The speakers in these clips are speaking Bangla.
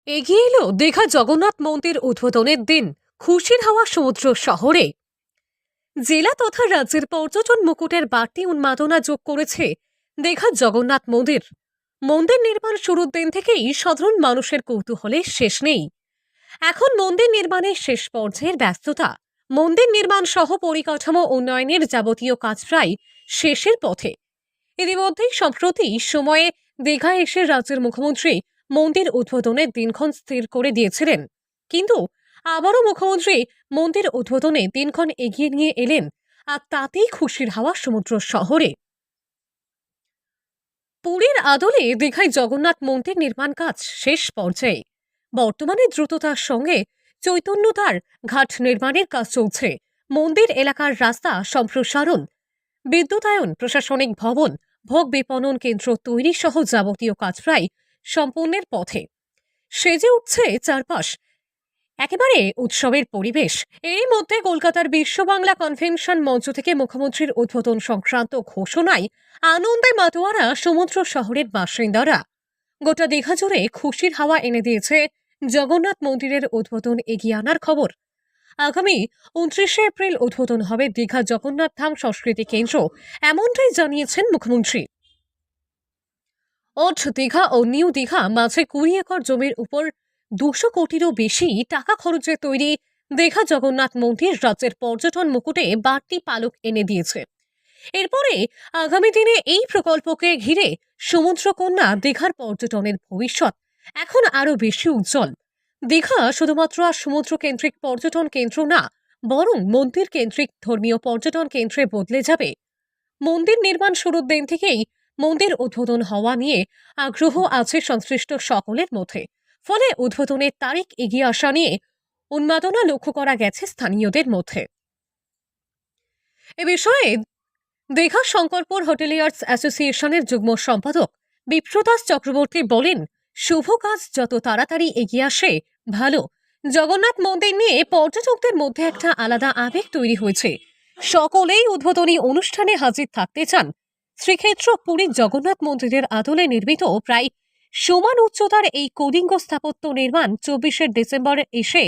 এগিয়ে এলো দীঘা জগন্নাথ মন্দির উদ্বোধনের দিন। খুশির হাওয়া সমুদ্র শহরে। জেলা তথা রাজ্যের পর্যটন মুকুটের বাড়তি উন্মাদনা যোগ করেছে দীঘা জগন্নাথ মন্দির। মন্দির নির্মাণ শুরুর দিন থেকেই সাধারণ মানুষের কৌতূহলের শেষ নেই। এখন মন্দির নির্মাণের শেষ পর্যায়ের ব্যস্ততা। মন্দির নির্মাণ সহ পরিকাঠামো উন্নয়নের যাবতীয় কাজ প্রায় শেষের পথে। ইতিমধ্যেই সম্প্রতি সময়ে দীঘায় এসে রাজ্যের মুখ্যমন্ত্রী মন্দির উদ্বোধনের দিনক্ষণ স্থির করে দিয়েছিলেন, কিন্তু আবারও মুখ্যমন্ত্রী মন্দির উদ্বোধনে দিনক্ষণ এগিয়ে নিয়ে এলেন, আর তাতেই খুশির হাওয়া সমুদ্র শহরে। পুরীর আদলে দীঘায় জগন্নাথ মন্দির নির্মাণ কাজ শেষ পর্যায়ে। বর্তমানে দ্রুততার সঙ্গে চৈতন্যতার ঘাট নির্মাণের কাজ চলছে। মন্দির এলাকার রাস্তা সম্প্রসারণ, বিদ্যুতায়ন, প্রশাসনিক ভবন, ভোগ বিপণন কেন্দ্র তৈরি সহ যাবতীয় কাজ প্রায় সম্পূর্ণের পথে। সেজে উঠছে চারপাশ, একেবারে উৎসবের পরিবেশ। এরই মধ্যে কলকাতার বিশ্ব বাংলা কনভেনশন মঞ্চ থেকে মুখ্যমন্ত্রীর উদ্বোধন সংক্রান্ত ঘোষণায় আনন্দে মাতোয়ারা সমুদ্র শহরের বাসিন্দারা। গোটা দীঘা জুড়ে খুশির হাওয়া এনে দিয়েছে জগন্নাথ মন্দিরের উদ্বোধন এগিয়ে আনার খবর। আগামী 29শে এপ্রিল উদ্বোধন হবে দীঘা জগন্নাথ ধাম সংস্কৃতি কেন্দ্র, এমনটাই জানিয়েছেন মুখ্যমন্ত্রী। ওল্ড দীঘা ও নিউ দীঘা মাঝে 20 একর জমির উপর 200 কোটিরও বেশি টাকা খরচে তৈরি দীঘা জগন্নাথ মন্দির রাজ্যের পর্যটন মুকুটে বাড়তি পালক এনে দিয়েছে। এরপরে আগামী দিনে এই প্রকল্পকে ঘিরে সমুদ্রকন্যা দীঘার পর্যটনের ভবিষ্যৎ এখন আরো বেশি উজ্জ্বল। দীঘা শুধুমাত্র আর সমুদ্র কেন্দ্রিক পর্যটন কেন্দ্র না, বরং মন্দির কেন্দ্রিক ধর্মীয় পর্যটন কেন্দ্রে বদলে যাবে। মন্দির নির্মাণ শুরুর দিন থেকেই মন্দির উদ্বোধন হওয়া নিয়ে আগ্রহ আছে সংশ্লিষ্ট সকলের মধ্যে। ফলে উদ্বোধনের তারিখ এগিয়ে আসা নিয়ে উন্মাদনা লক্ষ্য করা গেছে স্থানীয়দের মধ্যে। এ বিষয়ে দীঘা শঙ্করপুর হোটেলিয়ার্স অ্যাসোসিয়েশনের যুগ্ম সম্পাদক বিপ্রদাস চক্রবর্তী বলেন, শুভ কাজ যত তাড়াতাড়ি এগিয়ে আসে ভালো। জগন্নাথ মন্দির নিয়ে পর্যটকদের মধ্যে একটা আলাদা আবেগ তৈরি হয়েছে। সকলেই উদ্বোধনী অনুষ্ঠানে হাজির থাকতে চান। শ্রীক্ষেত্র পুরীর জগন্নাথ মন্দিরের আদলে নির্মিত প্রায় সমান উচ্চতার এই কলিঙ্গ স্থাপত্য নির্মাণ 24শে ডিসেম্বর এসে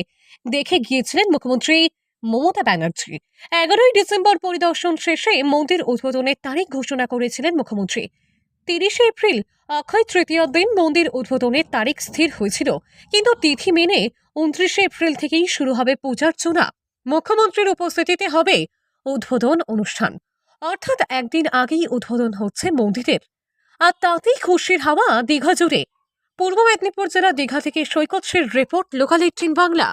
দেখে গিয়েছিলেন মুখ্যমন্ত্রী মমতা ব্যানার্জি। 11ই ডিসেম্বর পরিদর্শন শেষে মন্দির উদ্বোধনের তারিখ ঘোষণা করেছিলেন মুখ্যমন্ত্রী। 30শে এপ্রিল অক্ষয় তৃতীয়ার দিন মন্দির উদ্বোধনের তারিখ স্থির হয়েছিল, কিন্তু তিথি মেনে 29শে এপ্রিল থেকেই শুরু হবে পূজার্চনা। মুখ্যমন্ত্রীর উপস্থিতিতে হবে উদ্বোধন অনুষ্ঠান, অর্থাৎ একদিন আগেই উদ্বোধন হচ্ছে মন্দিরের, আর তাতেই খুশির হাওয়া দীঘা জুড়ে। পূর্ব মেদিনীপুর জেলা দীঘা থেকে সৈকত শ্রীর রিপোর্ট, লোকাল 18 বাংলা।